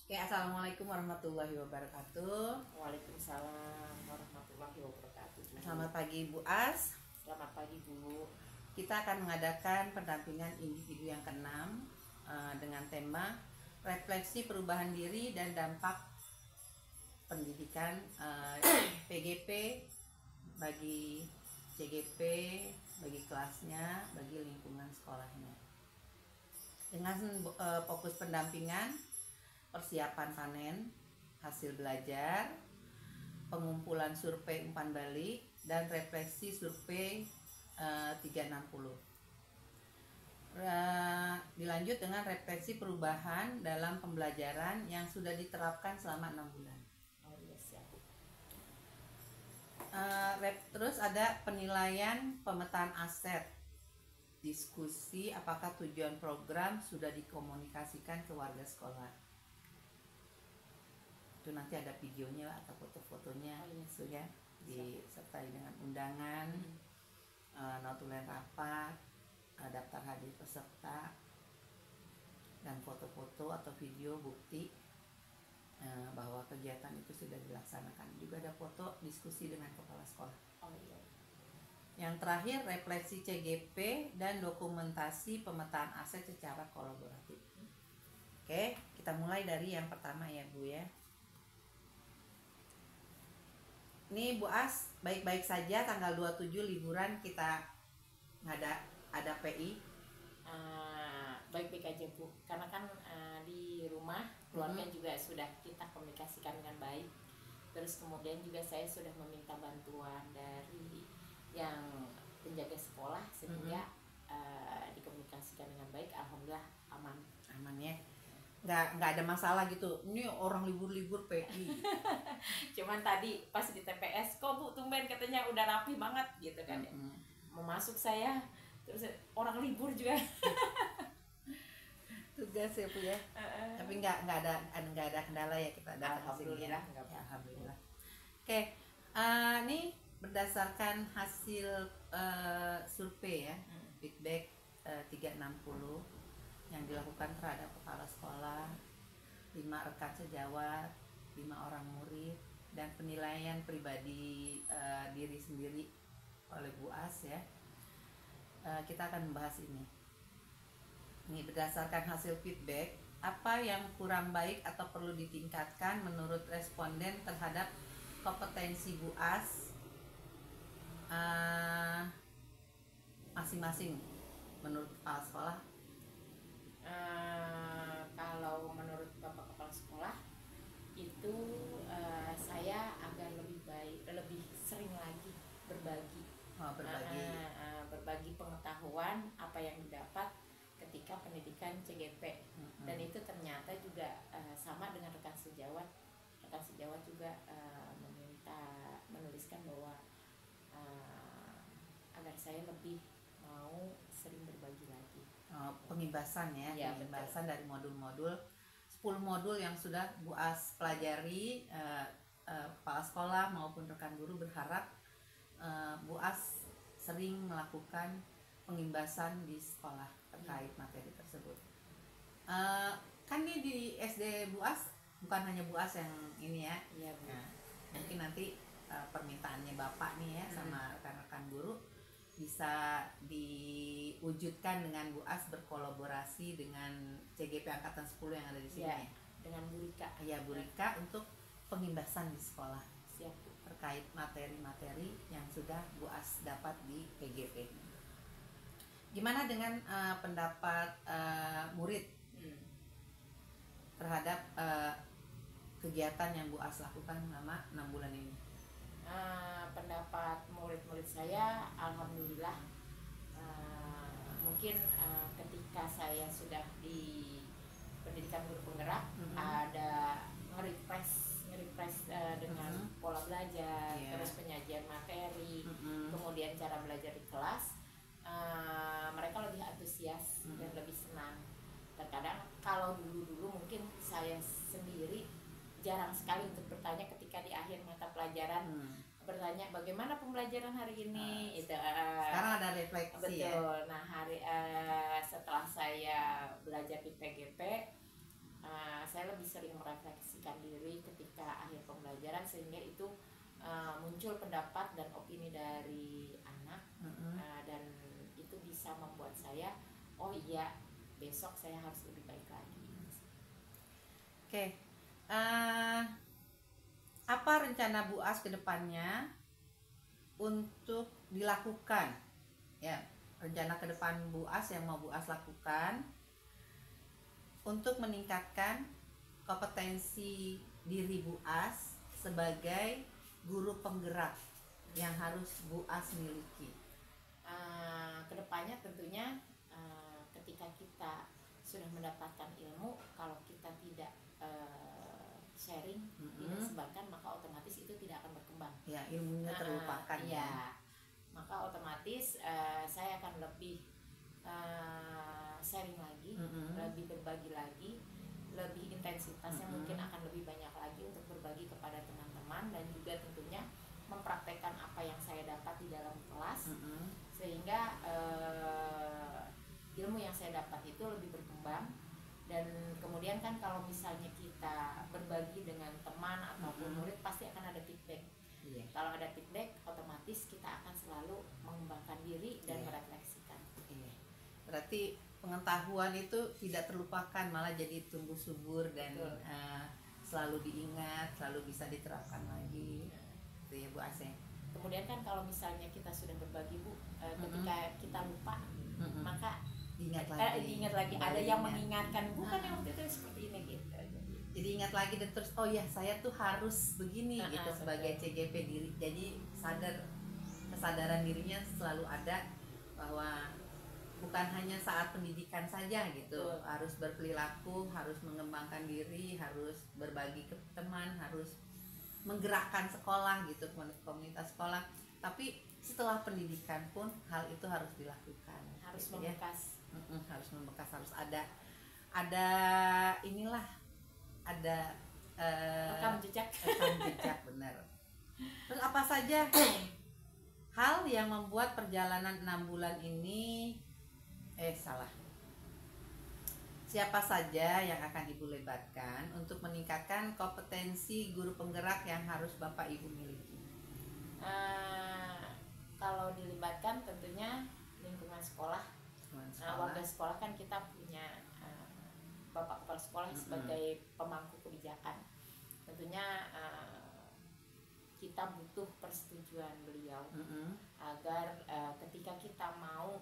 Oke, assalamualaikum warahmatullahi wabarakatuh. Waalaikumsalam warahmatullahi wabarakatuh. Selamat pagi Bu As. Selamat pagi Bu. Kita akan mengadakan pendampingan individu yang keenam dengan tema refleksi perubahan diri dan dampak pendidikan PGP bagi CGP, bagi kelasnya, bagi lingkungan sekolahnya. Dengan fokus pendampingan, persiapan panen, hasil belajar, pengumpulan survei umpan balik, dan refleksi survei 360. Dilanjut dengan refleksi perubahan dalam pembelajaran yang sudah diterapkan selama 6 bulan. Oh iya siap. Terus ada penilaian pemetaan aset, diskusi apakah tujuan program sudah dikomunikasikan ke warga sekolah. Itu nanti ada videonya atau foto-fotonya, gitu ya, disertai dengan undangan, notulen rapat, daftar hadir peserta, dan foto-foto atau video bukti bahwa kegiatan itu sudah dilaksanakan. Juga ada foto diskusi dengan kepala sekolah. Oh iya. Yang terakhir, refleksi CGP dan dokumentasi pemetaan aset secara kolaboratif. Oke, kita mulai dari yang pertama ya Bu ya. Ini Bu As, baik-baik saja tanggal 27 liburan kita ada PI. Baik-baik aja Bu, karena kan di rumah keluarga juga sudah kita komunikasikan dengan baik. Terus kemudian juga saya sudah meminta bantuan dari yang penjaga sekolah sehingga dikomunikasikan dengan baik. Alhamdulillah aman ya. Nggak ada masalah gitu. Ini orang libur-libur PI. Cuman tadi pas di TPS, kok Bu tumben katanya udah rapi banget gitu kan ya. Mau masuk saya, terus orang libur juga. Tugas ya Bu ya. Tapi nggak ada kendala ya, kita datang sini ya. Alhamdulillah. Oke, ini berdasarkan hasil survei ya, feedback 360 yang dilakukan terhadap kepala sekolah, 5 rekan sejawat, 5 orang murid, dan penilaian pribadi diri sendiri oleh Bu As ya. Kita akan membahas ini. Ini berdasarkan hasil feedback, apa yang kurang baik atau perlu ditingkatkan menurut responden terhadap kompetensi Bu As masing-masing menurut kepala sekolah? Kalau menurut Bapak Kepala Sekolah itu saya agar lebih sering lagi berbagi. Berbagi pengetahuan apa yang didapat ketika pendidikan CGP. Dan itu ternyata juga sama dengan rekan sejawat juga menuliskan bahwa agar saya lebih mau sering berbagi lagi. Pengimbasan ya, pengimbasan dari modul-modul 10 modul yang sudah Bu As pelajari. Kepala sekolah maupun rekan guru berharap Bu As sering melakukan pengimbasan di sekolah terkait materi tersebut. Kan ini di SD Bu As bukan hanya Bu As yang ini ya. Iya, Bu. Nah, mungkin nanti permintaannya Bapak nih ya sama rekan-rekan guru bisa diwujudkan dengan Bu As berkolaborasi dengan CGP Angkatan 10 yang ada di sini ya. Dengan Bu Rika. Ya, Bu Rika untuk pengimbasan di sekolah. Siap, Bu. Terkait materi-materi yang sudah Bu As dapat di PGP. Gimana dengan pendapat murid terhadap kegiatan yang Bu As lakukan selama 6 bulan ini? Pendapat murid-murid saya alhamdulillah, mungkin ketika saya sudah di pendidikan guru penggerak ada nge-refresh dengan pola belajar, terus penyajian materi, kemudian cara belajar di kelas, mereka lebih antusias dan lebih senang. Terkadang kalau dulu mungkin saya sendiri jarang sekali untuk bertanya ketika di akhir mata pelajaran, bertanya bagaimana pembelajaran hari ini. Sekarang ada refleksi. Betul. Nah setelah saya belajar di PGP, saya saya lebih sering merefleksikan diri ketika akhir pembelajaran, sehingga itu muncul pendapat dan opini dari anak, dan itu bisa membuat saya, oh iya, besok saya harus lebih baik lagi. Oke, apa rencana Bu As ke depannya untuk dilakukan? Ya, rencana ke depan Bu As yang mau Bu As lakukan untuk meningkatkan kompetensi diri Bu As sebagai guru penggerak yang harus Bu As miliki. Kedepannya tentunya ketika kita sudah mendapatkan ilmu, kalau kita tidak sharing, tidak sebarkan, maka otomatis itu tidak akan berkembang. Ya, ilmunya terlupakan. Ya, maka otomatis saya akan lebih sharing lagi, lebih berbagi lagi, lebih intensitasnya mungkin akan lebih banyak lagi untuk berbagi kepada teman-teman, dan juga tentunya mempraktekkan apa yang saya dapat di dalam kelas, sehingga ilmu yang saya dapat itu lebih berkembang. Dan kemudian kan kalau misalnya kita berbagi dengan teman ataupun murid, pasti akan ada feedback. Kalau ada feedback, otomatis kita akan selalu mengembangkan diri dan merefleksikan. Berarti pengetahuan itu tidak terlupakan, malah jadi tumbuh subur dan selalu diingat, selalu bisa diterapkan lagi. Itu ya Bu As. Kemudian kan kalau misalnya kita sudah berbagi Bu, ketika kita lupa, maka diingat lagi, ada yang mengingatkan, bukan yang waktu itu seperti ini gitu. Jadi ingat lagi dan terus, oh ya saya tuh harus begini gitu sebagai CGP diri. Jadi kesadaran dirinya selalu ada bahwa bukan hanya saat pendidikan saja gitu, harus berperilaku, harus mengembangkan diri, harus berbagi ke teman, harus menggerakkan sekolah gitu, komunitas sekolah. Tapi setelah pendidikan pun hal itu harus dilakukan, harus gitu membekas. Harus membekas, harus ada inilah, ada rekam jejak benar. Terus apa saja hal yang membuat perjalanan 6 bulan ini siapa saja yang akan Ibu libatkan untuk meningkatkan kompetensi guru penggerak yang harus Bapak Ibu miliki? Kalau dilibatkan tentunya lingkungan sekolah. Warga sekolah kan kita punya Bapak Kepala Sekolah sebagai pemangku kebijakan. Tentunya kita butuh persetujuan beliau agar ketika kita mau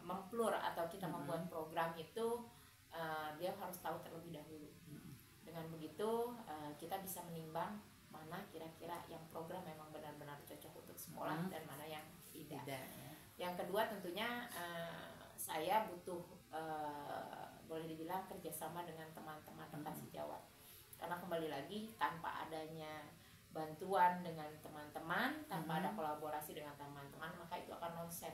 memplur atau kita membuat program itu, dia harus tahu terlebih dahulu. Dengan begitu kita bisa menimbang mana kira-kira yang program memang benar-benar cocok untuk sekolah dan mana yang tidak. Yang kedua tentunya saya butuh boleh dibilang kerjasama dengan teman-teman rekan sejawat, karena kembali lagi tanpa adanya bantuan dengan teman-teman, tanpa ada kolaborasi dengan teman-teman, maka itu akan nonsen.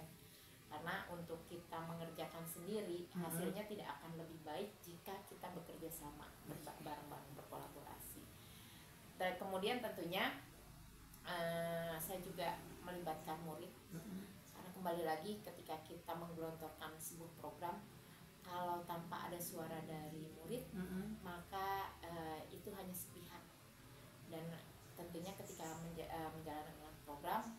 Karena untuk kita mengerjakan sendiri, hasilnya tidak akan lebih baik jika kita bekerja sama, bareng-bareng, berkolaborasi. Dan kemudian tentunya saya juga melibatkan murid, karena kembali lagi ketika kita menggelontorkan sebuah program, kalau tanpa ada suara dari murid, maka itu hanya sepihak. Dan tentunya ketika menjalankan program,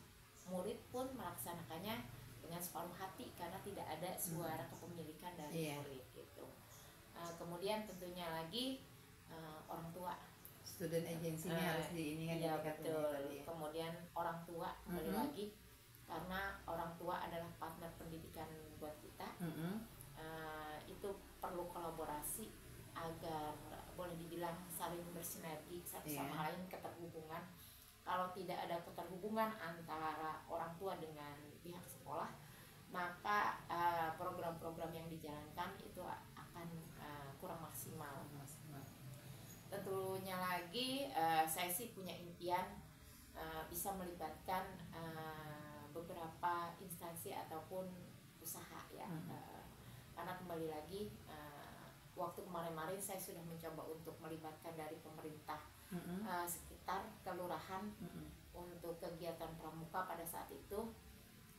murid pun melaksanakannya dengan separuh hati karena tidak ada suara kepemilikan dari murid gitu. Kemudian tentunya lagi orang tua, student agency-nya harus diinikan. Ya betul. Kemudian orang tua kembali lagi, karena orang tua adalah partner pendidikan buat kita. Itu perlu kolaborasi agar boleh dibilang saling bersinergi satu sama lain, keterhubungan. Kalau tidak ada keterhubungan antara orang tua dengan pihak sekolah, maka program-program yang dijalankan itu akan kurang maksimal. Tentunya lagi saya sih punya impian bisa melibatkan beberapa instansi ataupun usaha ya. Karena kembali lagi waktu kemarin-kemarin saya sudah mencoba untuk melibatkan dari pemerintah sekitar kelurahan untuk kegiatan pramuka pada saat itu,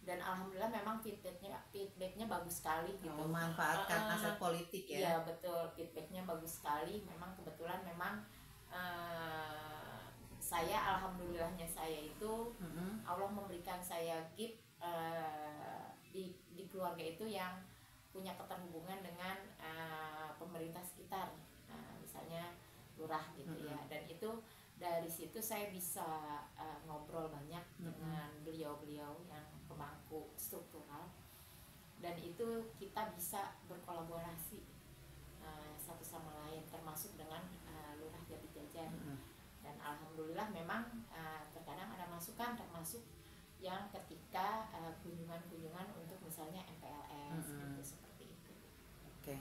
dan alhamdulillah memang feedbacknya bagus sekali gitu. Memanfaatkan aset politik ya. Iya betul, feedbacknya bagus sekali. Memang kebetulan saya alhamdulillahnya saya itu Allah memberikan saya gift di keluarga itu yang punya keterhubungan dengan pemerintah sekitar, misalnya lurah gitu ya. Dan itu dari situ saya bisa ngobrol banyak dengan beliau-beliau yang pemangku struktural, dan itu kita bisa berkolaborasi satu sama lain, termasuk dengan lurah Jati Jajan. Dan alhamdulillah memang terkadang ada masukan, termasuk yang ketika kunjungan-kunjungan untuk misalnya MPLS gitu, seperti itu. Oke.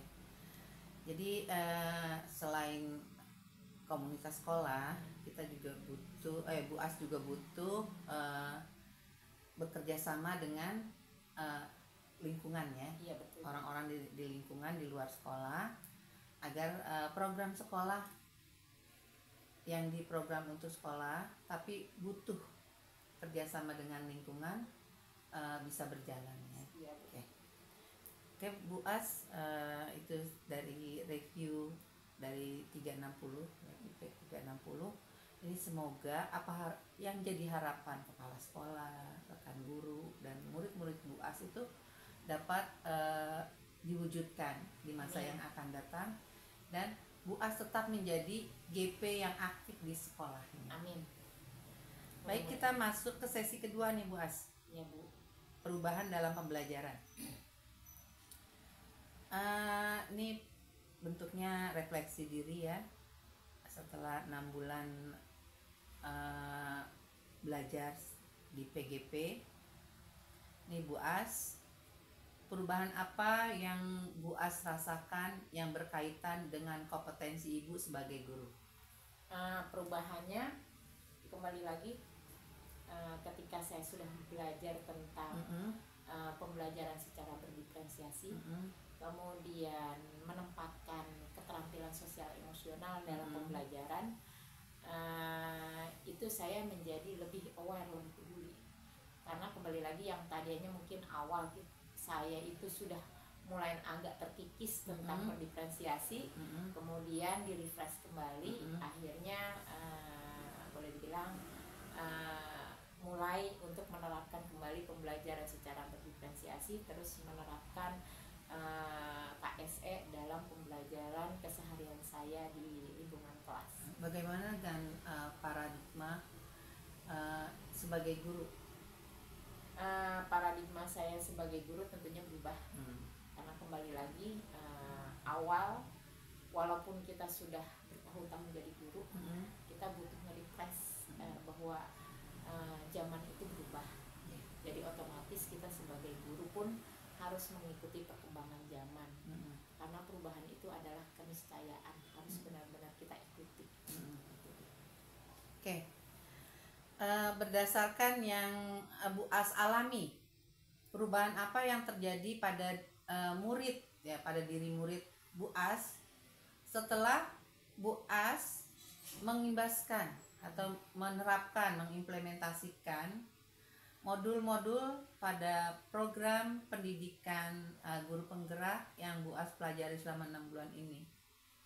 Jadi selain komunitas sekolah, kita juga butuh Bu As juga butuh bekerja sama dengan lingkungan ya. Iya, betul. Orang-orang di lingkungan di luar sekolah, agar program sekolah yang diprogram untuk sekolah tapi butuh kerjasama dengan lingkungan bisa berjalan ya. Iya, Oke, Bu As, itu dari review dari 360 ini, semoga apa yang jadi harapan kepala sekolah, rekan guru dan murid-murid Bu As itu dapat diwujudkan di masa yang akan datang, dan Bu As tetap menjadi GP yang aktif di sekolahnya. Amin. Baik, kita masuk ke sesi kedua nih Bu As. Ya Bu. Perubahan dalam pembelajaran. Ini bentuknya refleksi diri ya. Setelah 6 bulan belajar di PGP, nih Bu As, perubahan apa yang Bu As rasakan yang berkaitan dengan kompetensi Ibu sebagai guru? Perubahannya kembali lagi ketika saya sudah belajar tentang pembelajaran secara berdiferensiasi, kemudian menempatkan keterampilan sosial emosional dalam pembelajaran, itu saya menjadi lebih aware, lebih peduli. Karena kembali lagi yang tadinya mungkin awal saya itu sudah mulai agak terkikis tentang berdiferensiasi, kemudian di-refresh kembali, akhirnya boleh dibilang mulai untuk menerapkan kembali pembelajaran secara berdiferensiasi, terus menerapkan KSE dalam pembelajaran keseharian saya di lingkungan kelas. Bagaimana dengan paradigma sebagai guru? Paradigma saya sebagai guru tentunya berubah, karena kembali lagi awal walaupun kita sudah bertahun-tahun menjadi guru, kita butuh nge-refresh bahwa zaman itu berubah. Jadi otomatis kita sebagai guru pun harus mengikuti perkembangan zaman, karena perubahan itu adalah keniscayaan, harus benar-benar kita ikuti. Oke. Berdasarkan yang Bu As alami, perubahan apa yang terjadi pada murid ya, pada diri murid Bu As setelah Bu As mengimbaskan atau menerapkan, mengimplementasikan modul-modul pada program pendidikan guru penggerak yang Bu As pelajari selama 6 bulan ini?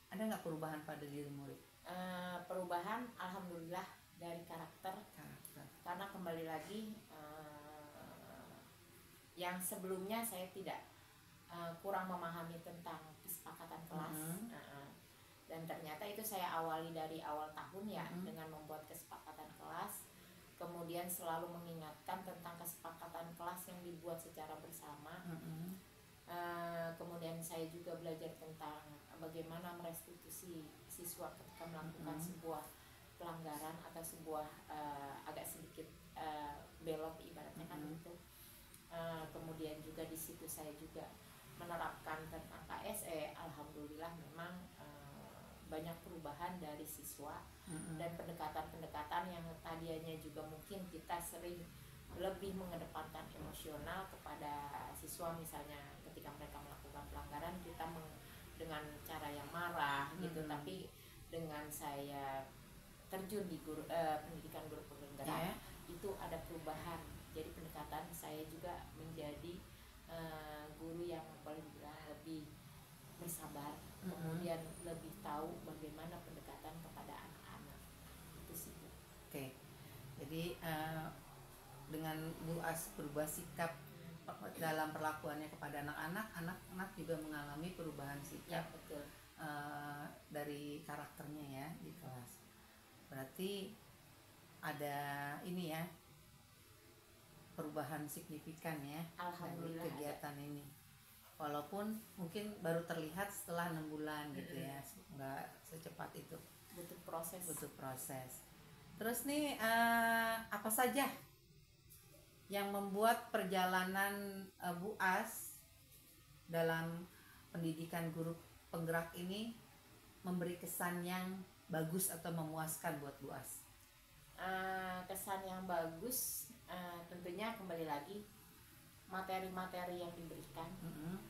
Ada nggak perubahan pada diri murid? Perubahan alhamdulillah dari karakter. Karena kembali lagi yang sebelumnya saya tidak kurang memahami tentang kesepakatan kelas, dan ternyata itu saya awali dari awal tahun ya, dengan membuat kesepakatan kelas, kemudian selalu mengingatkan tentang kesepakatan kelas yang dibuat secara bersama. Kemudian saya juga belajar tentang bagaimana merestitusi siswa ketika melakukan sebuah pelanggaran atau sebuah agak sedikit belok ibaratnya kan gitu. Kemudian juga di situ saya juga menerapkan tentang KSE. Alhamdulillah memang banyak perubahan dari siswa, dan pendekatan-pendekatan yang tadinya juga mungkin kita sering lebih mengedepankan emosional kepada siswa, misalnya ketika mereka melakukan pelanggaran kita dengan cara yang marah gitu, tapi dengan saya terjun di pendidikan guru penggerak, itu ada perubahan. Jadi pendekatan saya juga menjadi guru yang boleh dibilang lebih bersabar, kemudian lebih tahu bagaimana pendekatan kepada anak-anak. Itu sih Bu. Oke. Jadi dengan Bu As berubah sikap dalam perlakuannya kepada anak-anak, anak-anak juga mengalami perubahan sikap. Ya, betul. Dari karakternya ya di kelas. Berarti ada ini ya, perubahan signifikan ya dari kegiatan ada. Ini. Walaupun mungkin baru terlihat setelah 6 bulan gitu ya, nggak secepat itu. Butuh proses. Terus nih apa saja yang membuat perjalanan Bu As dalam pendidikan guru penggerak ini memberi kesan yang bagus atau memuaskan buat Bu As? Kesan yang bagus tentunya kembali lagi materi-materi yang diberikan,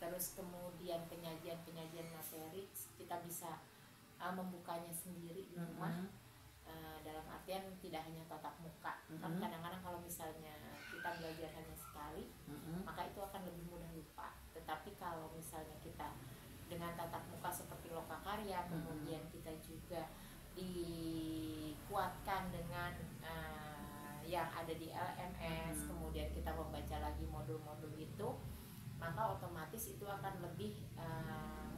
terus kemudian penyajian materi kita bisa membukanya sendiri di rumah. Dalam artian tidak hanya tatap muka, kan kadang-kadang kalau misalnya kita belajar hanya sekali, maka itu akan lebih mudah lupa. Tetapi kalau misalnya kita dengan tatap muka seperti lokakarya, kemudian kita juga dikuatkan dengan yang ada di LMS, kemudian kita membaca lagi modul-modul itu, maka otomatis itu akan lebih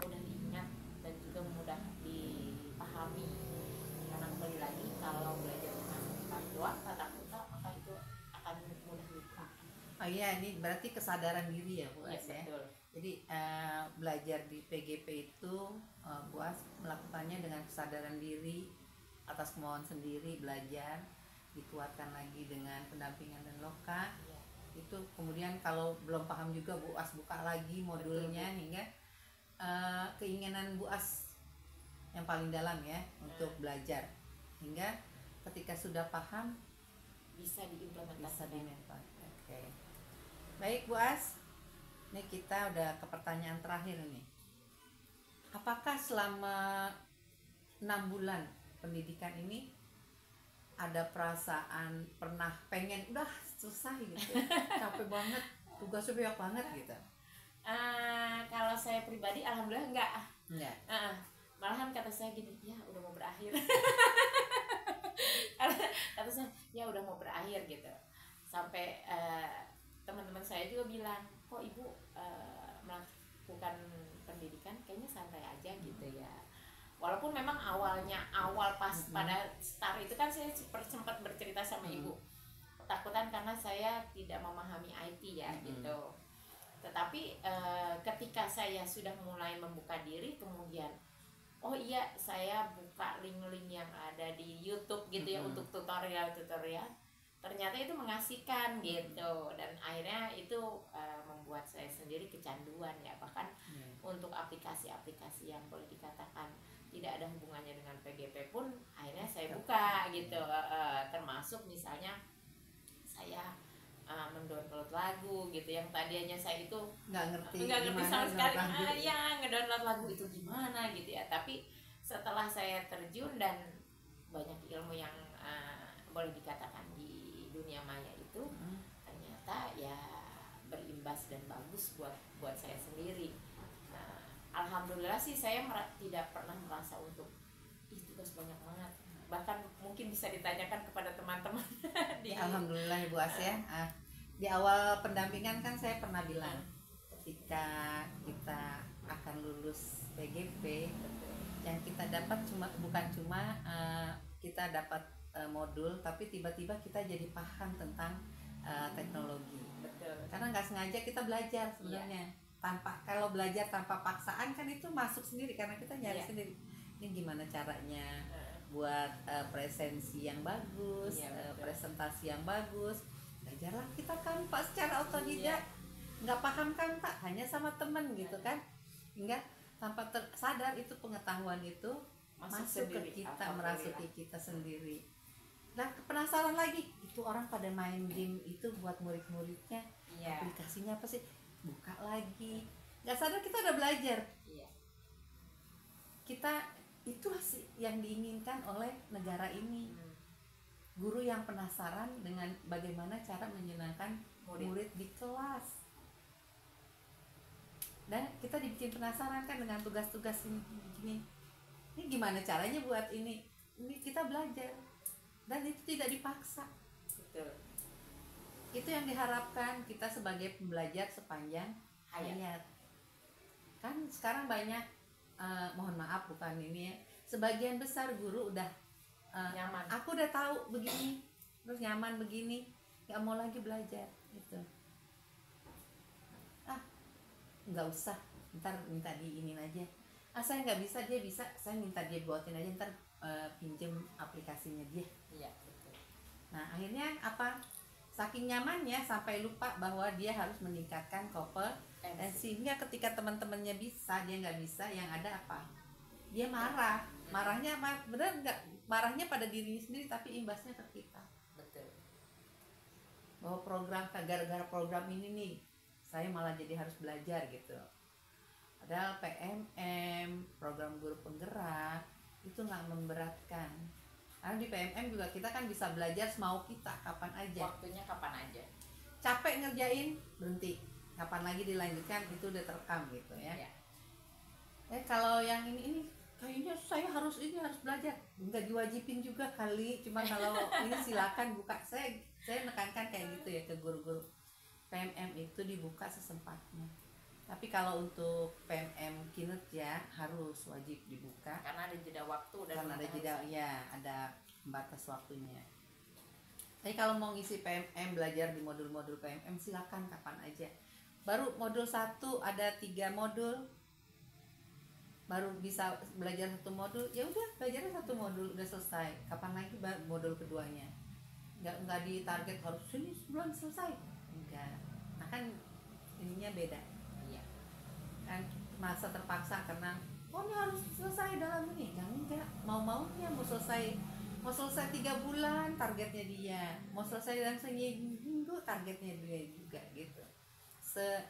mudah diingat dan juga mudah dipahami. Karena kembali lagi kalau belajar dengan tatap muka maka itu akan mudah lupa. Oh iya, ini berarti kesadaran diri ya Bu As ya. Betul. Jadi belajar di PGP itu Bu As melakukannya dengan kesadaran diri, atas kemauan sendiri belajar, dikuatkan lagi dengan pendampingan dan loka. Ya. Itu kemudian kalau belum paham juga Bu As buka lagi modulnya. Betul. Hingga keinginan Bu As yang paling dalam ya untuk belajar, hingga ketika sudah paham bisa diimplementasikan. Oke. Baik Bu As, ini kita udah ke pertanyaan terakhir nih. Apakah selama 6 bulan pendidikan ini ada perasaan pernah pengen udah susah gitu, capek banget, tugasnya banyak banget gitu? Kalau saya pribadi alhamdulillah enggak. Malahan kata saya gini, ya udah mau berakhir. Kata saya ya udah mau berakhir gitu. Sampai teman-teman saya juga bilang, kok ibu melakukan pendidikan kayaknya santai aja gitu ya. Walaupun memang awal pas pada start itu kan saya sempat bercerita sama ibu ketakutan karena saya tidak memahami IT ya gitu. Tetapi ketika saya sudah mulai membuka diri, kemudian oh iya saya buka link-link yang ada di YouTube gitu ya untuk tutorial, ternyata itu mengasihkan gitu, dan akhirnya itu membuat saya sendiri kecanduan ya, bahkan untuk aplikasi-aplikasi yang boleh dikatakan tidak ada hubungannya dengan PGP pun akhirnya saya buka gitu, termasuk misalnya saya mendownload lagu gitu yang tadinya saya itu nggak ngerti sama sekali, ngedownload lagu itu gimana gitu ya, tapi setelah saya terjun dan banyak ilmu yang boleh dikatakan di dunia maya itu ternyata ya berimbas dan bagus buat saya sendiri. Alhamdulillah sih saya tidak pernah merasa untuk tugas banyak banget, bahkan mungkin bisa ditanyakan kepada teman-teman. Alhamdulillah Bu As ya. Di awal pendampingan kan saya pernah bilang ketika kita akan lulus PGP, yang kita dapat bukan cuma kita dapat modul, tapi tiba-tiba kita jadi paham tentang teknologi. Betul. Karena nggak sengaja kita belajar sebenarnya. Kalau belajar tanpa paksaan kan itu masuk sendiri karena kita nyari sendiri. Ini gimana caranya buat presensi yang bagus, presentasi yang bagus. Belajarlah kita kan Pak secara otodidak, nggak paham kan Pak, hanya sama temen gitu kan, hingga tanpa sadar itu pengetahuan itu masuk ke kita, merasuki kita sendiri. Nah penasaran lagi, itu orang pada main game itu buat murid-muridnya, aplikasinya apa sih? Buka lagi, nggak sadar kita udah belajar. Kita itu sih yang diinginkan oleh negara ini. guru yang penasaran dengan bagaimana cara menyenangkan murid di kelas. Dan kita dibikin penasaran kan dengan tugas-tugas ini gimana caranya buat ini kita belajar, dan itu tidak dipaksa. Betul. Itu yang diharapkan kita sebagai pembelajar sepanjang hayat. Kan sekarang banyak mohon maaf bukan ini ya, sebagian besar guru udah nyaman. Aku udah tahu begini, terus nyaman begini, nggak mau lagi belajar gitu. Nggak usah, ntar minta diinin aja. Saya nggak bisa, dia bisa, saya minta dia buatin aja, ntar pinjem aplikasinya dia. Iya, betul. Nah akhirnya apa? Saking nyamannya sampai lupa bahwa dia harus meningkatkan kompetensi, sehingga ketika teman-temannya bisa, dia nggak bisa, yang ada apa? Dia marah. Marahnya benar nggak? Marahnya pada dirinya sendiri, tapi imbasnya ke kita. Betul. Bahwa gara-gara program ini nih, saya malah jadi harus belajar gitu. Padahal PMM, program guru penggerak, itu nggak memberatkan. Karena di PMM juga kita kan bisa belajar semau kita, kapan aja. Waktunya kapan aja. Capek ngerjain, berhenti. Kapan lagi dilanjutkan, itu udah terekam gitu ya. Kalau yang ini kayaknya saya harus belajar. Nggak diwajibin juga kali, cuma kalau ini silakan buka. Saya nekankan kayak gitu ya ke guru-guru. PMM itu dibuka sesempatnya. Tapi kalau untuk PMM kinerja harus wajib dibuka. Karena ada jeda waktu dan karena ada jeda, ya ada batas waktunya. Tapi kalau mau ngisi PMM, belajar di modul-modul PMM, silakan kapan aja. Baru modul 1 ada 3 modul, baru bisa belajar 1 modul, ya udah belajarnya 1 modul udah selesai. Kapan lagi modul keduanya? Nggak ditarget harus ini sebulan selesai. Enggak. Nah kan ininya beda. Iya. Kan masa terpaksa karena ini harus selesai dalam ini. Enggak. Mau-maunya mau selesai 3 bulan targetnya dia. Mau selesai dalam seminggu targetnya dia juga gitu.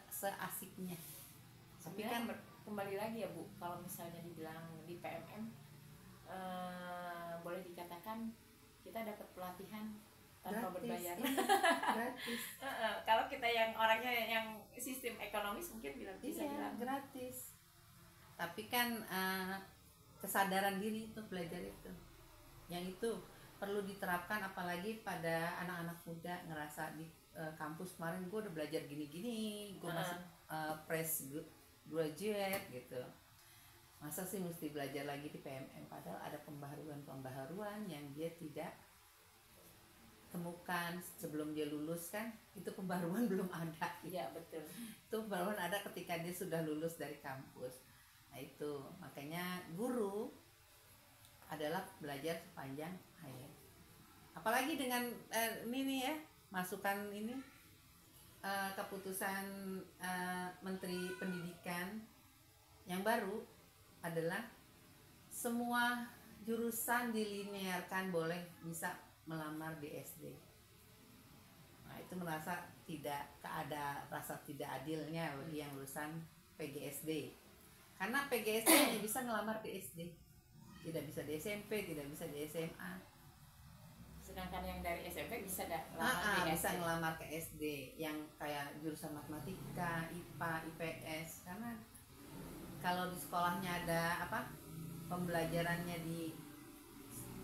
Seasiknya. Tapi kan kembali lagi ya Bu, kalau misalnya dibilang di PMM boleh dikatakan kita dapat pelatihan tanpa berbayar. Gratis. Kalau kita yang orangnya yang sistem ekonomis mungkin bisa bilang gratis. Tapi kan kesadaran diri untuk belajar itu, yang itu perlu diterapkan, apalagi pada anak-anak muda ngerasa di kampus kemarin gue udah belajar gini-gini, gue masih fresh graduate gitu. Masa sih mesti belajar lagi di PMM, padahal ada pembaharuan yang dia tidak temukan sebelum dia lulus kan. Itu pembaruan belum ada. Iya betul. Itu pembaruan ada ketika dia sudah lulus dari kampus. Nah itu makanya guru adalah belajar sepanjang hayat. Apalagi dengan ini nih ya, masukan ini keputusan Menteri Pendidikan yang baru adalah semua jurusan dilinearkan boleh bisa melamar di SD. Nah itu merasa ada rasa tidak adilnya bagi yang lulusan PGSD, karena PGSD hanya bisa ngelamar di SD, tidak bisa di SMP, tidak bisa di SMA. Sedangkan yang dari SMP bisa bisa ngelamar ke SD, yang kayak jurusan matematika, IPA, IPS. Karena kalau di sekolahnya ada pembelajarannya di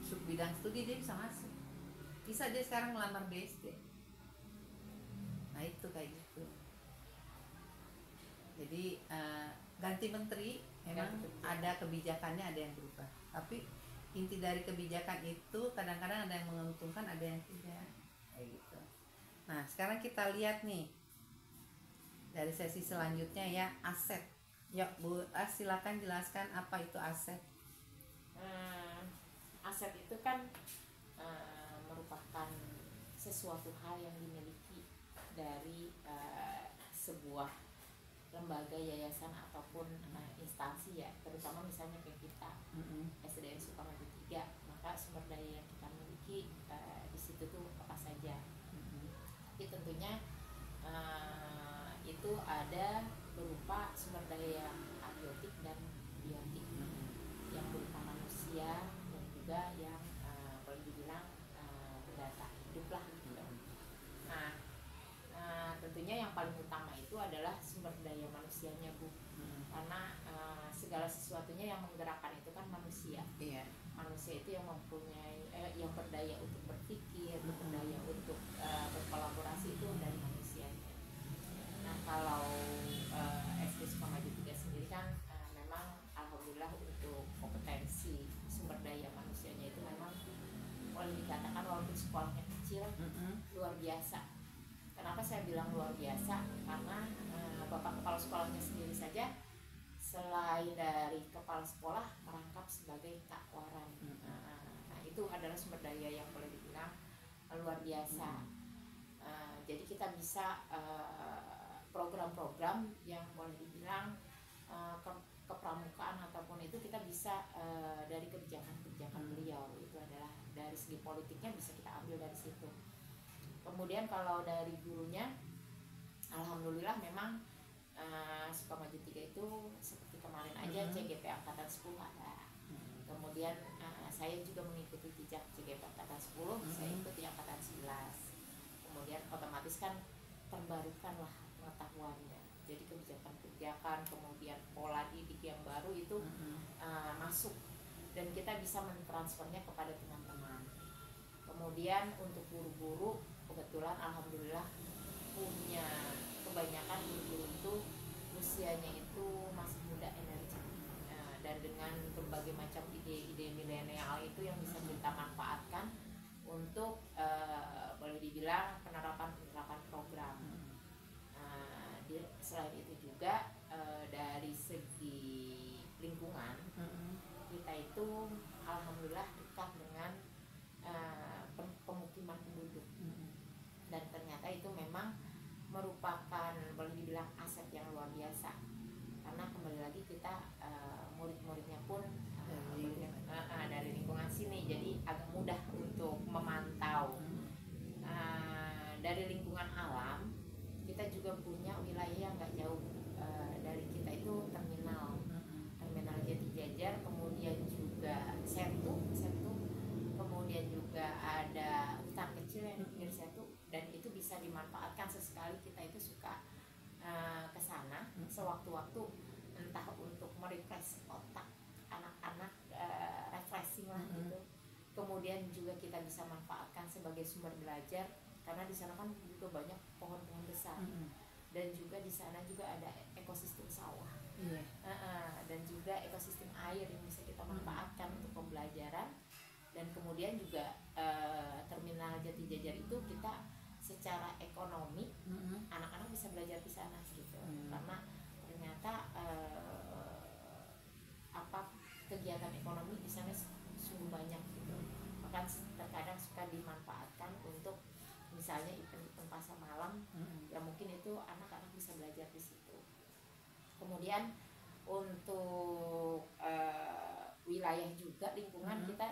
subbidang studi, dia bisa masuk. Bisa dia sekarang ngelamar di SD. Nah itu kayak gitu. Jadi ganti menteri memang ada kebijakannya, ada yang berubah. Tapi inti dari kebijakan itu kadang-kadang ada yang menguntungkan, ada yang tidak, kayak gitu. Nah sekarang kita lihat nih dari sesi selanjutnya ya, aset. Yuk Bu, silakan jelaskan apa itu aset. Aset itu kan merupakan sesuatu hal yang dimiliki dari sebuah lembaga, yayasan ataupun instansi ya, terutama misalnya kayak kita SDN Sukamaju 3, maka sumber daya yang kita miliki di situ tuh apa saja. Jadi tentunya itu ada berupa sumber daya yang abiotik dan biotik, yang berupa manusia dan juga yang boleh dibilang benda manusia itu yang mempunyai yang berdaya untuk berpikir, berdaya untuk berkolaborasi itu dari manusianya. Nah kalau SD Sukamaju 3 sendiri kan memang alhamdulillah untuk kompetensi sumber daya manusianya itu memang boleh dikatakan walaupun sekolahnya kecil luar biasa. Kenapa saya bilang luar biasa? Karena Bapak Kepala Sekolahnya sendiri saja selain dari kepala sekolah merangkap sebagai takwaran. Nah itu adalah sumber daya yang boleh dibilang luar biasa. Jadi kita bisa program-program yang boleh dibilang kepramukaan ataupun itu kita bisa dari kebijakan-kebijakan beliau. Itu adalah dari segi politiknya bisa kita ambil dari situ. Kemudian kalau dari gurunya, alhamdulillah memang Sukamaju 3 itu seperti kemarin aja CGP Angkatan 10 ada. Kemudian saya juga mengikuti jejak CGP Angkatan 10, saya ikuti Angkatan 11. Kemudian otomatis kan terbarukan lah pengetahuannya. Jadi kebijakan-kebijakan, kemudian pola didik yang baru itu masuk dan kita bisa mentransfernya kepada teman-teman. Kemudian untuk guru-guru kebetulan alhamdulillah punya kebanyakan guru-guru itu usianya itu masih muda, energi, dan dengan berbagai macam ide-ide milenial itu yang bisa kita manfaatkan untuk boleh dibilang penerapan program. Selain itu juga dari segi lingkungan kita itu alhamdulillah dekat dengan pemukiman penduduk, dan ternyata itu memang merupakan boleh dibilang aset yang luar biasa karena kembali lagi kita murid-muridnya pun dari lingkungan sini, jadi agak mudah untuk memantau. Dari lingkungan alam kita juga punya wilayah yang nggak jauh dari kita itu terminal Jati Jajar, kemudian juga Setu, kemudian juga ada hutan kecil yang di pinggir Setu, dan itu bisa dimanfaatkan sesekali kita itu suka ke sana sewaktu-waktu, entah untuk merefresh otak anak-anak, refreshing lah gitu. Kemudian juga kita bisa manfaatkan sebagai sumber belajar karena di sana kan juga banyak pohon-pohon besar. Dan juga di sana juga ada ekosistem sawah, dan juga ekosistem air yang bisa kita manfaatkan untuk pembelajaran. Dan kemudian juga terminal Jati Jajar itu kita secara ekonomi anak-anak bisa belajar di sana gitu, karena ternyata kegiatan ekonomi di sana sungguh banyak gitu. Bahkan terkadang suka dimanfaatkan untuk misalnya event pasar malam, ya mungkin itu anak-anak bisa belajar di situ. Kemudian untuk wilayah juga lingkungan kita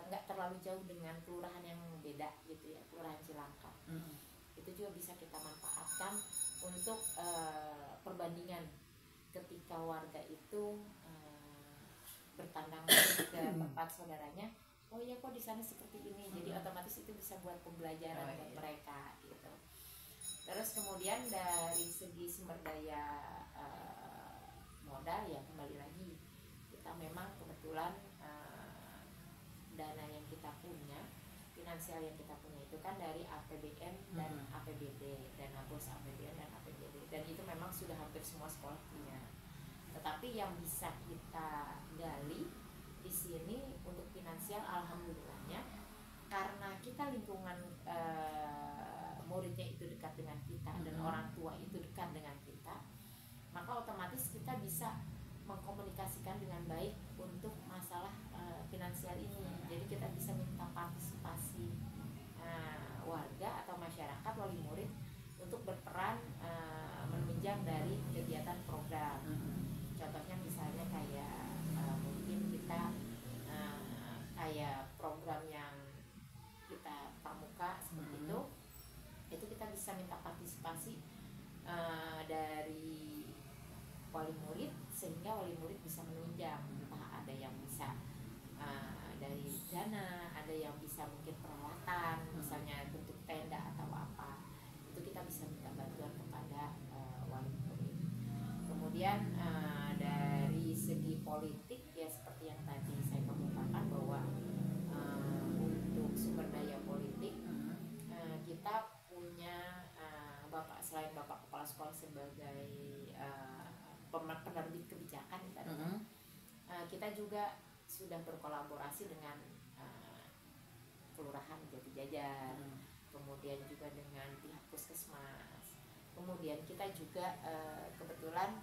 nggak terlalu jauh dengan kelurahan yang beda gitu ya, kelurahan Cilangkap. Itu juga bisa kita manfaatkan untuk perbandingan ketika warga itu bertandang ke tempat saudaranya. Oh iya kok di sana seperti ini, jadi otomatis itu bisa buat pembelajaran buat mereka gitu. Terus kemudian dari segi sumber daya modal ya kembali lagi kita memang kebetulan dana yang kita punya, finansial yang kita punya itu kan dari APBN dan APBD, dana bos APBN dan APBD, dan itu memang sudah hampir semua sekolah punya. Tetapi yang bisa kita gali di sini untuk finansial alhamdulillahnya karena kita lingkungan muridnya itu dekat dengan kita dan orang tua itu dekat dengan kita, maka otomatis kita bisa mengkomunikasikan dengan baik untuk masalah finansial ini. Jadi kita bisa minta partisipasi warga atau masyarakat wali murid untuk berperan menunjang dari kegiatan program. Contohnya misalnya kayak mungkin kita kayak program yang kita pramuka seperti itu kita bisa minta partisipasi dari wali murid sehingga wali murid bisa menunjang, entah ada yang bisa dari dana, ada yang bisa mungkin peralatan, misalnya bentuk tenda atau apa, itu kita bisa minta bantuan kepada wali murid. Kemudian dari segi politik ya seperti yang tadi saya kemukakan bahwa juga sudah berkolaborasi dengan Kelurahan Jatijajar, kemudian juga dengan pihak puskesmas. Kemudian kita juga kebetulan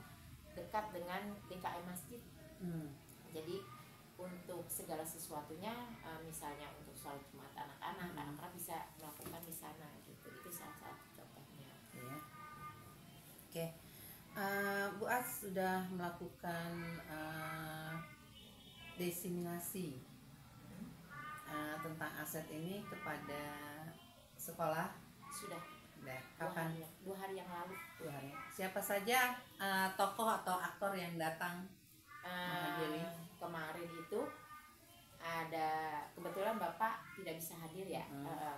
dekat dengan DKM masjid. Jadi untuk segala sesuatunya, misalnya untuk sholat Jumat anak-anak, anak-anak bisa melakukan di sana gitu. Itu salah satu contohnya. Ya. Oke, Bu As sudah melakukan diseminasi tentang aset ini kepada sekolah. Sudah. Kapan? 2 hari yang lalu. 2 hari. Siapa saja tokoh atau aktor yang datang menghadiri? Kemarin itu ada, kebetulan Bapak tidak bisa hadir ya,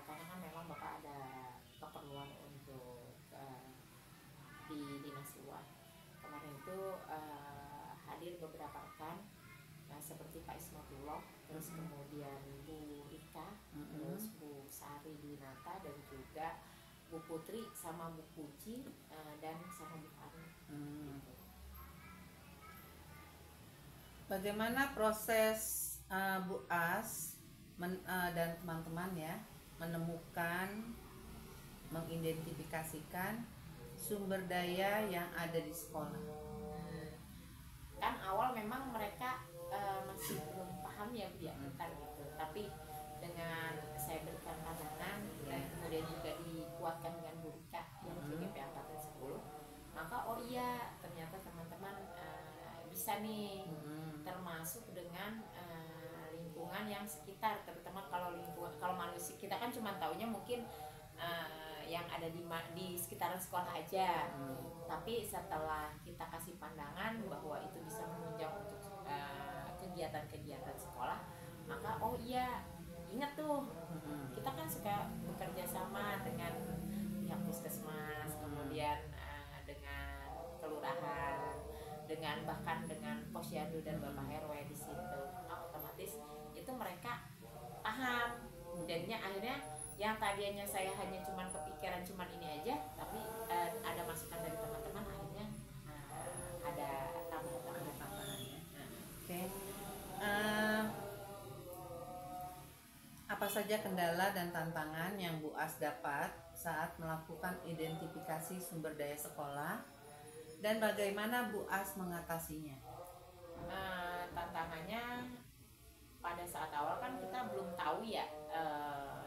karena kan memang Bapak ada keperluan untuk di Dinas Luar. Kemarin itu hadir beberapa rekan, seperti Pak Ismatullah, terus kemudian Bu Rika, terus Bu Sari Dwinata, dan juga Bu Putri sama Bu Puji, dan sama Bu Ani. Gitu. Bagaimana proses Bu As dan teman-teman ya menemukan, mengidentifikasikan sumber daya yang ada di sekolah? Kan awal memang mereka masih belum paham ya Bu ya tentang itu, tapi dengan saya berikan pandangan dan kemudian juga dikuatkan dengan Bu Rika yang PGP Angkatan 10, maka oh iya ternyata teman-teman bisa nih, termasuk dengan lingkungan yang sekitar, terutama kalau lingkungan, kalau manusia kita kan cuma taunya mungkin yang ada di sekitaran sekolah aja, tapi setelah kita kasih pandangan bahwa itu bisa menunjang untuk kegiatan-kegiatan sekolah, maka oh iya ingat tuh, kita kan suka bekerja sama dengan pihak puskesmas, kemudian dengan kelurahan, dengan bahkan dengan posyandu dan Bapak RW di situ. Otomatis itu mereka paham, jadinya akhirnya yang tadinya saya hanya cuman kepikiran cuman ini aja, tapi ada masukan dari teman-teman, akhirnya ada tambahan-tambahan ya. Oke. Apa saja kendala dan tantangan yang Bu As dapat saat melakukan identifikasi sumber daya sekolah, dan bagaimana Bu As mengatasinya? Tantangannya pada saat awal kan kita belum tahu ya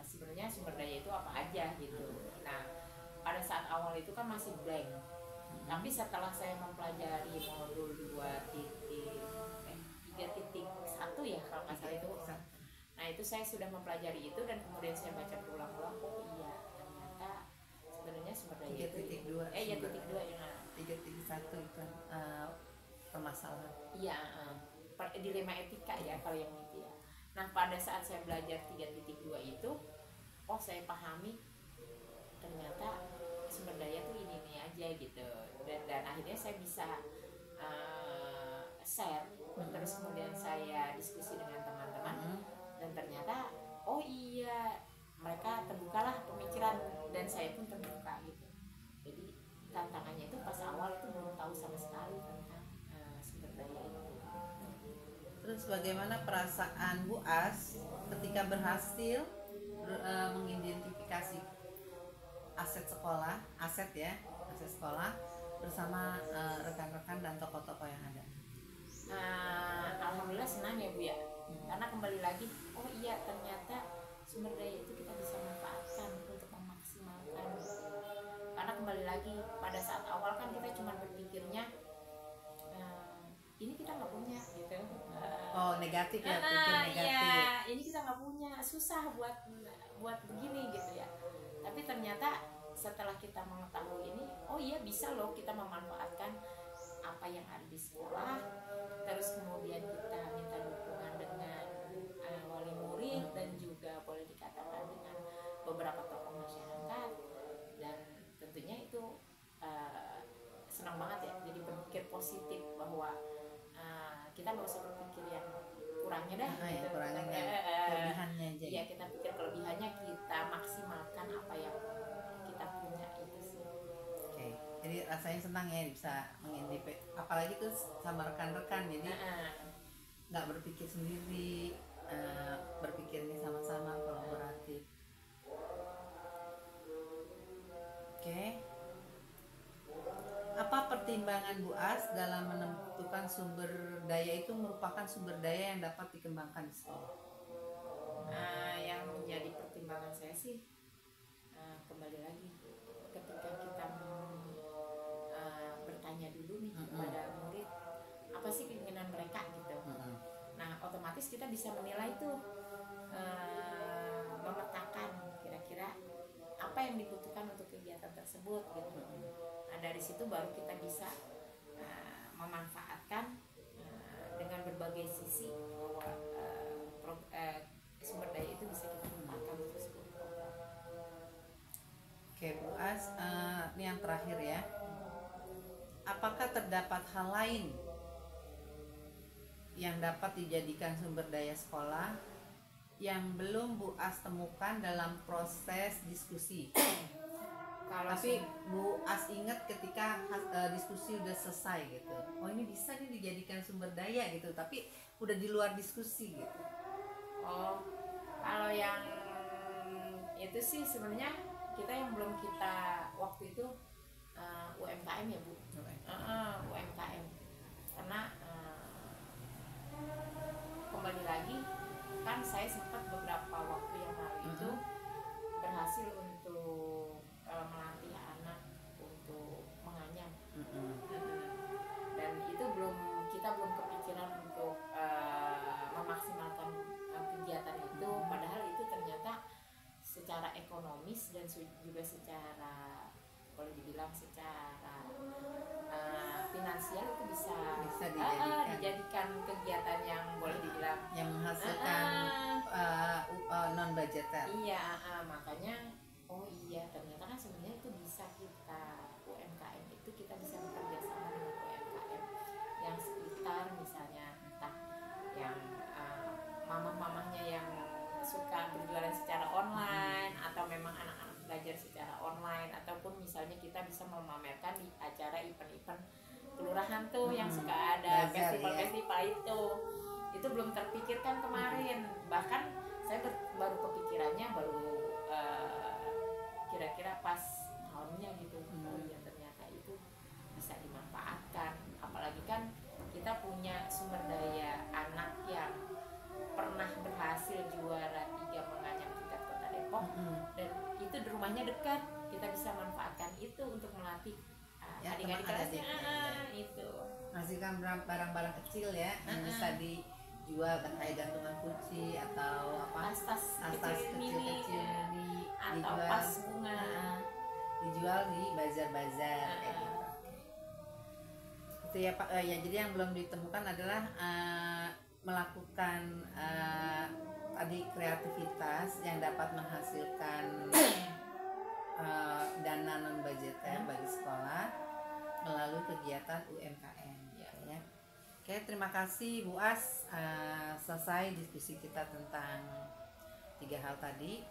sebenarnya sumber daya itu apa aja gitu. Nah pada saat awal itu kan masih blank, tapi setelah saya mempelajari modul 3.1 ya kalau nggak salah itu, nah itu saya sudah mempelajari itu dan kemudian saya baca berulang-ulang, oh iya ternyata sebenarnya sumber daya 3.2 ya 3.2 ya. 3.1 itu permasalahan. Iya, dilema etika ya kalau yang itu ya. Nah pada saat saya belajar 3.2 itu, oh saya pahami ternyata sumber daya tuh ini aja gitu, dan akhirnya saya bisa share, terus kemudian saya diskusi dengan teman-teman, dan ternyata oh iya mereka terbukalah pemikiran dan saya pun terbuka gitu. Jadi tantangannya itu pas awal itu belum tahu sama sekali tentang sumber daya itu. Terus bagaimana perasaan Bu As ketika berhasil mengidentifikasi aset sekolah, aset sekolah bersama rekan-rekan dan tokoh-tokoh yang ada? Alhamdulillah senang ya Bu ya, karena kembali lagi oh iya ternyata sumber daya itu kita bisa manfaatkan untuk memaksimalkan. Karena kembali lagi pada saat awal kan kita cuma berpikirnya ini kita nggak punya gitu. Negatif ya, pikir negatif. Ya, ini kita nggak punya, susah buat begini gitu ya. Tapi ternyata setelah kita mengetahui ini, oh iya bisa loh kita memanfaatkan apa yang ada di sekolah. Terus kemudian kita minta dukungan dengan wali murid dan juga boleh dikatakan dengan beberapa tokoh masyarakat, dan tentunya itu senang banget ya. Jadi berpikir positif bahwa kita nggak usah berpikir yang kurangnya dah, gitu. Kelebihannya aja. Iya, kita pikir kelebihannya, kita maksimalkan apa yang kita punya itu sih. Oke, jadi rasanya senang ya bisa mengidentifikasi, apalagi tuh sama rekan-rekan. Jadi nggak berpikir sendiri, berpikirnya sama-sama kolaboratif. Oke. Apa pertimbangan Bu As dalam menentukan sumber daya itu merupakan sumber daya yang dapat dikembangkan di sekolah? Yang menjadi pertimbangan saya sih kembali lagi ketika kita bertanya dulu nih kepada murid apa sih keinginan mereka gitu. Nah otomatis kita bisa menilai tuh, memetakan kira-kira apa yang dibutuhkan untuk kegiatan tersebut gitu. Nah dari situ baru kita bisa memanfaatkan dengan berbagai sisi bahwa sumber daya itu bisa kita manfaatkan untuk sebuah program. Oke Bu As, ini yang terakhir ya. Apakah terdapat hal lain yang dapat dijadikan sumber daya sekolah yang belum Bu As temukan dalam proses diskusi? Tapi Bu As ingat ketika diskusi udah selesai gitu, oh ini bisa nih dijadikan sumber daya gitu, tapi udah di luar diskusi gitu. Oh, kalau yang itu sih sebenarnya kita yang belum kita waktu itu UMKM ya Bu. UMKM karena kembali lagi kan saya sempat beberapa waktu yang lalu itu berhasil untuk melatih anak untuk menganyam. Dan itu kita belum kepikiran untuk memaksimalkan kegiatan itu, padahal itu ternyata secara ekonomis dan juga secara boleh dibilang secara finansial itu bisa dijadikan kegiatan yang boleh dibilang yang menghasilkan non budgeter. Iya, makanya oh iya ternyata kan sebenarnya itu bisa kita UMKM itu kita bisa bekerja sama dengan UMKM yang sekitar misalnya entah yang mamah-mamahnya yang suka berjualan secara online atau memang anak-anak belajar secara online, ataupun misalnya kita bisa memamerkan di acara event-event kelurahan tuh yang suka ada festival-festival itu belum terpikirkan kemarin. Bahkan saya baru kepikirannya kira-kira pas tahunnya gitu. Oh ya ternyata itu bisa dimanfaatkan, apalagi kan kita punya sumber daya anak yang pernah berhasil juara 3 menganyam tingkat kota Depok, dan itu di rumahnya dekat, kita bisa manfaatkan itu untuk melatih adik-adik kelasnya itu menghasilkan barang-barang kecil ya yang bisa dijual kayak gantungan kunci atau apa tas kecil mini atau pas bunga dijual di bazar-bazar kayak gitu. Itu ya Pak ya, jadi yang belum ditemukan adalah melakukan tadi kreativitas yang dapat menghasilkan dana non budgeter bagi sekolah melalui kegiatan UMKM ya. Oke, terima kasih Bu As, selesai diskusi kita tentang 3 hal tadi.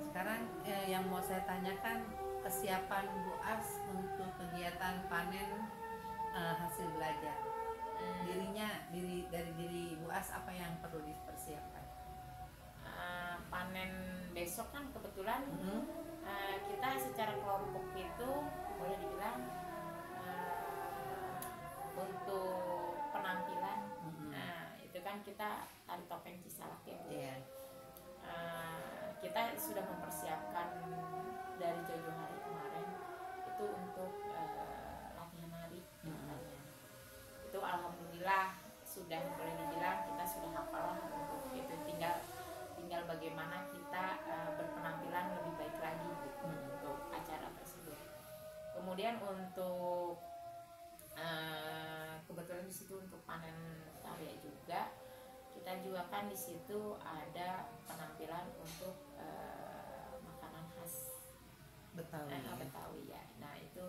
Sekarang yang mau saya tanyakan, kesiapan Bu As untuk kegiatan panen hasil belajar. Dari diri Bu As apa yang perlu dipersiapkan? Panen besok kan kebetulan kita secara kelompok itu boleh dibilang untuk penampilan itu kan kita tari topeng Cisalak ya. Kita sudah mempersiapkan dari jauh-jauh hari kemarin itu untuk latihan nari. Itu alhamdulillah sudah boleh dibilang kita sudah hafal untuk itu, tinggal bagaimana kita berpenampilan lebih baik lagi gitu, untuk acara tersebut. Kemudian untuk kebetulan di situ untuk panen karya juga, kita juga kan di situ ada penampilan untuk makanan khas Betawi ya. Nah itu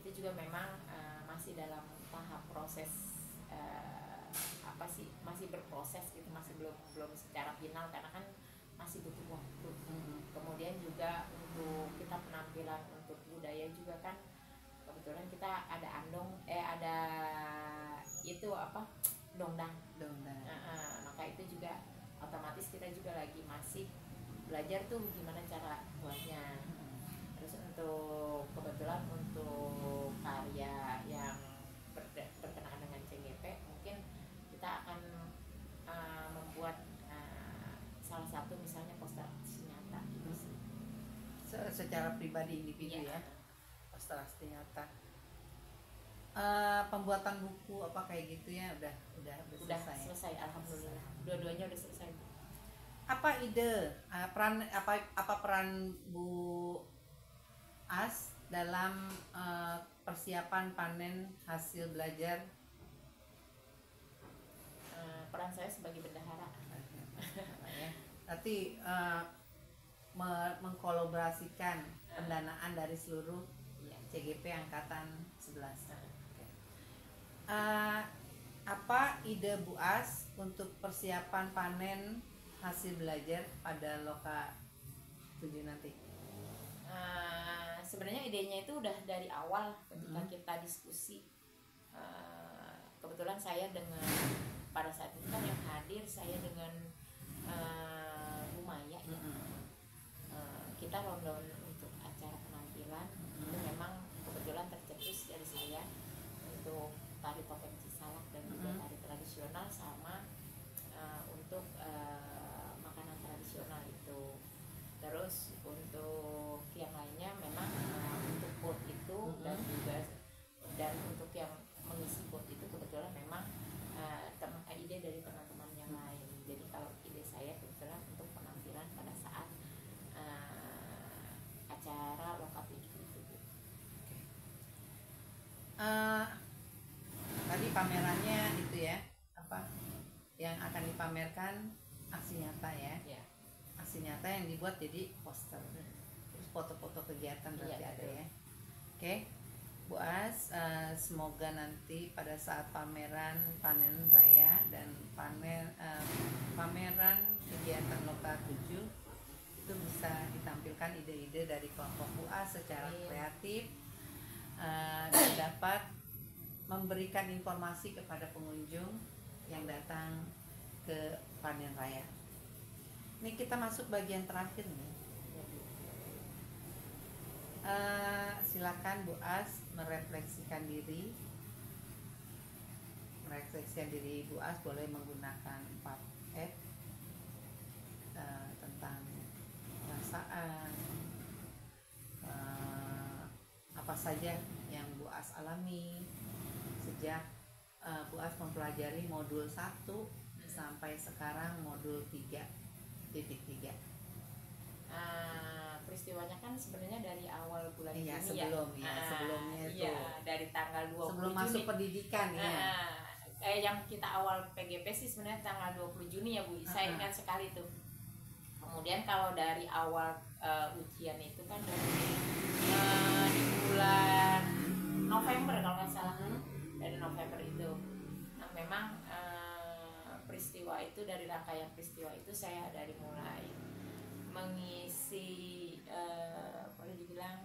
juga memang masih dalam tahap proses masih berproses gitu, masih belum secara final karena kan masih butuh waktu. Kemudian juga untuk kita penampilan untuk budaya juga kan kebetulan kita ada ada itu dongdang. Dongdang. Maka itu juga otomatis kita juga lagi masih belajar tuh gimana cara buatnya. Terus untuk kebetulan untuk karya yang berkenaan dengan CGP mungkin kita akan membuat salah satu misalnya poster aksi nyata gitu sih. Secara pribadi individu ya. Poster aksi nyata. Pembuatan buku apa kayak gitu ya udah selesai alhamdulillah. Dua-duanya udah selesai. Apa ide apa peran Bu As dalam persiapan panen hasil belajar? Peran saya sebagai bendahara. Berarti mengkolaborasikan pendanaan dari seluruh CGP Angkatan 11. Apa ide Bu As untuk persiapan panen hasil belajar pada Loka 7 nanti? Sebenarnya idenya itu udah dari awal ketika kita diskusi. Kebetulan saya dengan pada saat itu kan yang hadir saya dengan Bu Maya ya. Kita rundown untuk acara penampilan itu memang kebetulan tercetus dari saya untuk tari topeng Cisalak dan juga tari tradisional sama untuk makanan tradisional itu. Terus untuk yang lainnya memang untuk bot itu dan untuk yang mengisi bot itu kebetulan memang ide dari teman-teman yang lain. Jadi kalau ide saya kebetulan untuk penampilan pada saat acara Loka 7 itu. Tadi pamerannya itu ya, apa yang akan dipamerkan aksi nyata ya. Aksi nyata yang dibuat jadi poster, terus foto-foto kegiatan berarti ada ya. Oke, Bu As, semoga nanti pada saat pameran panen raya dan pameran kegiatan Loka 7 itu bisa ditampilkan ide-ide dari kelompok Bu As secara kreatif dan dapat memberikan informasi kepada pengunjung yang datang ke panen raya. Ini kita masuk bagian terakhir nih. Silakan Bu As merefleksikan diri. Bu As boleh menggunakan 4F tentang perasaan, apa saja yang Bu As alami sejak Bu As mempelajari modul 1 sampai sekarang modul 3.3. Peristiwanya kan sebenarnya dari awal bulan Juni sebelumnya itu dari tanggal 20 sebelum Juni. Masuk pendidikan Yang kita awal PGP sih sebenarnya tanggal 20 Juni ya Bu. Saya ingat sekali tuh. Kemudian kalau dari awal ujian itu kan di bulan November kalau nggak salah. Dari November itu. Nah, memang peristiwa itu dari rangkaian peristiwa itu saya dari mulai mengisi boleh dibilang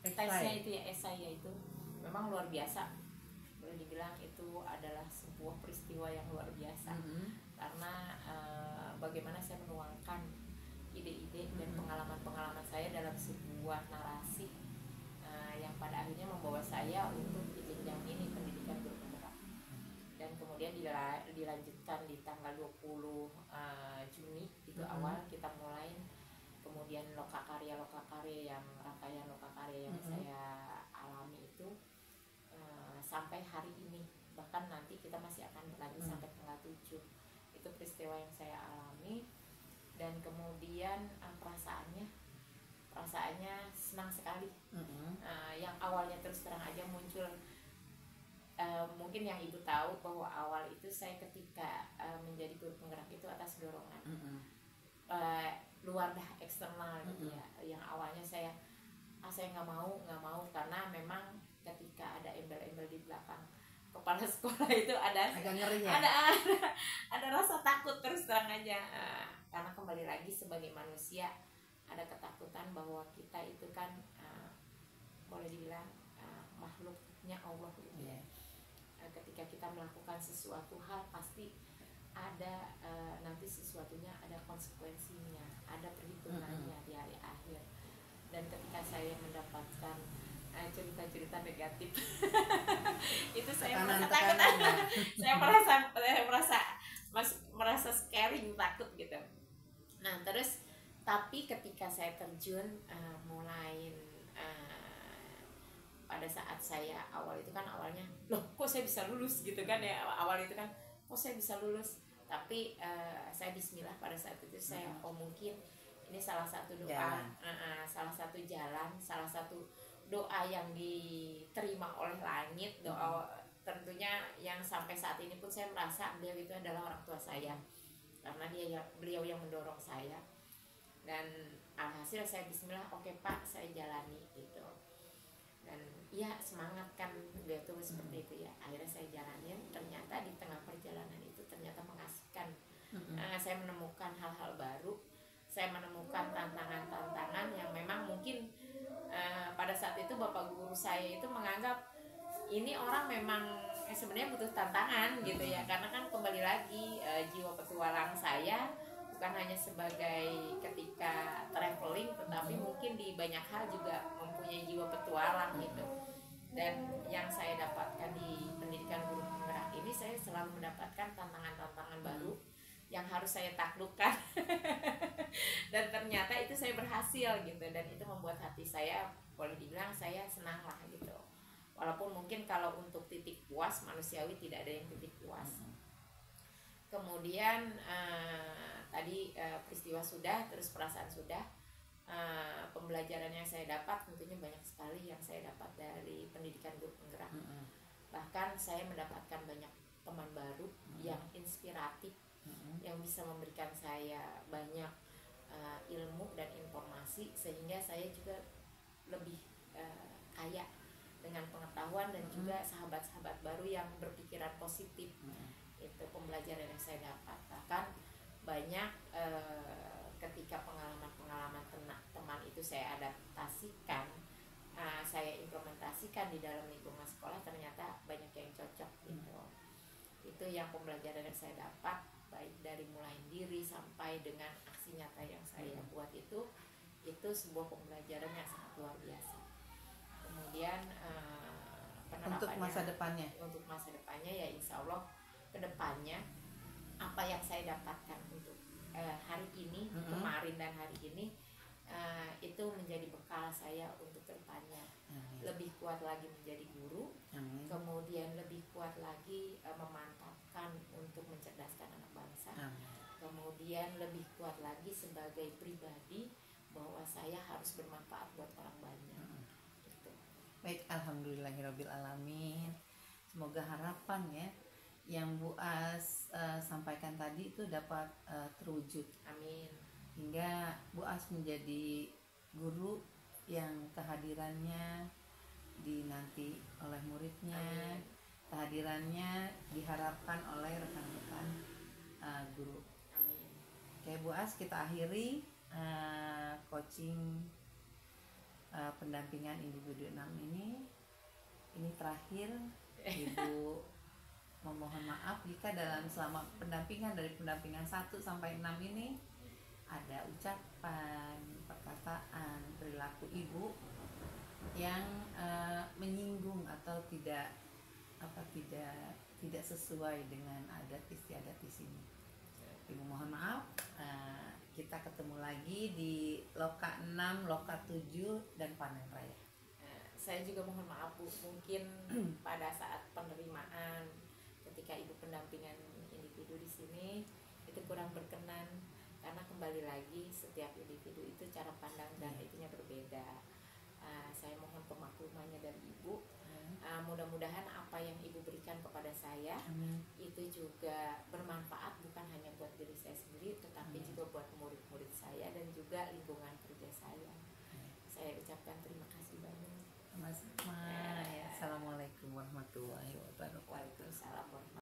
tesnya itu ya, esai itu memang luar biasa. Boleh dibilang itu adalah sebuah peristiwa yang luar biasa karena bagaimana saya menuangkan ide-ide dan pengalaman-pengalaman saya dalam sebuah narasi yang pada akhirnya membawa saya untuk di jenjang ini pendidikan guru penggerak. Dan kemudian dilanjutkan di tanggal 20 Juni itu awal kita mulai. Kemudian loka karya yang rangkaian loka karya yang saya alami itu sampai hari ini, bahkan nanti kita masih akan berlanjut sampai tanggal 7. Itu peristiwa yang saya alami. Dan kemudian perasaannya senang sekali. Yang awalnya terus terang aja muncul, mungkin yang Ibu tahu bahwa awal itu saya ketika menjadi guru penggerak itu atas dorongan luar dah eksternal gitu ya. Yang awalnya saya nggak mau karena memang ketika ada embel-embel di belakang kepala sekolah itu ada agak ngeri ya? ada rasa takut terus terang aja, karena kembali lagi sebagai manusia ada ketakutan bahwa kita itu kan boleh dibilang makhluknya Allah gitu ya. ketika kita melakukan sesuatu hal pasti ada nanti sesuatunya ada konsekuensinya, ada perhitungannya di hari akhir. Dan ketika saya mendapatkan cerita-cerita negatif itu saya merasa takut. saya merasa scaring, takut gitu. Nah terus tapi ketika saya terjun mulai pada saat saya awal itu kan awalnya loh kok saya bisa lulus gitu kan ya, awal itu kan kok saya bisa lulus, tapi saya bismillah pada saat itu saya mungkin ini salah satu doa, salah satu jalan, salah satu doa yang diterima oleh langit, doa tentunya yang sampai saat ini pun saya merasa beliau itu adalah orang tua saya karena beliau yang mendorong saya. Dan alhasil saya bismillah, oke Pak saya jalani gitu. Dan ya semangat kan beliau tuh seperti itu ya, akhirnya saya jalanin. Ternyata di tengah perjalanan itu ternyata mengasihkan. Saya menemukan hal-hal baru, saya menemukan tantangan-tantangan yang memang mungkin pada saat itu bapak guru saya itu menganggap ini orang memang sebenarnya butuh tantangan gitu ya, karena kan kembali lagi jiwa petualang saya bukan hanya sebagai ketika traveling, tetapi mungkin di banyak hal juga mempunyai jiwa petualang gitu. Dan yang saya dapatkan di pendidikan guru penggerak ini, saya selalu mendapatkan tantangan-tantangan baru yang harus saya taklukkan. Dan ternyata itu saya berhasil gitu, dan itu membuat hati saya boleh dibilang saya senang lah gitu. Walaupun mungkin kalau untuk titik puas manusiawi tidak ada yang titik puas. Kemudian tadi peristiwa sudah, terus perasaan sudah, pembelajaran yang saya dapat tentunya banyak sekali yang saya dapat dari pendidikan guru penggerak. Bahkan saya mendapatkan banyak teman baru yang inspiratif, yang bisa memberikan saya banyak ilmu dan informasi, sehingga saya juga lebih kaya dengan pengetahuan dan juga sahabat-sahabat baru yang berpikiran positif. Itu pembelajaran yang saya dapat. Bahkan banyak ketika pengalaman-pengalaman teman itu saya adaptasikan, saya implementasikan di dalam lingkungan sekolah, ternyata banyak yang cocok gitu. Itu yang pembelajaran yang saya dapat, baik dari mulai diri sampai dengan aksi nyata yang saya buat itu sebuah pembelajaran yang sangat luar biasa. Kemudian untuk masa depannya ya insya Allah kedepannya apa yang saya dapatkan untuk hari ini, kemarin dan hari ini itu menjadi bekal saya untuk kedepannya. Lebih kuat lagi menjadi guru. Kemudian lebih kuat lagi memantapkan untuk mencerdaskan anak bangsa. Kemudian lebih kuat lagi sebagai pribadi bahwa saya harus bermanfaat buat orang banyak. Gitu. Baik, alhamdulillahirabbil alamin. Semoga harapan ya yang Bu As sampaikan tadi itu dapat terwujud. Amin. Hingga Bu As menjadi guru yang kehadirannya dinanti oleh muridnya. Amin. Kehadirannya diharapkan oleh rekan-rekan guru. Amin. Oke Bu As, kita akhiri coaching pendampingan individu 6 ini terakhir. Ibu memohon maaf jika selama pendampingan dari pendampingan 1 sampai 6 ini ada ucapan, perkataan, perilaku ibu yang menyinggung atau tidak sesuai dengan adat istiadat di sini. Ibu mohon maaf. Kita ketemu lagi di Loka 6, Loka 7 dan Panen Raya. Saya juga mohon maaf Bu, mungkin pada saat penerimaan ketika ibu pendampingan individu di sini itu kurang berkenan, karena kembali lagi setiap individu itu cara pandang dan itunya berbeda. Saya mohon pemaklumannya dari ibu. Mudah-mudahan apa yang ibu berikan kepada saya itu juga bermanfaat bukan hanya buat diri saya sendiri, tetapi juga buat murid-murid saya dan juga lingkungan kerja saya. Saya ucapkan terima kasih banyak. Assalamualaikum warahmatullahi wabarakatuh. Waalaikumsalam.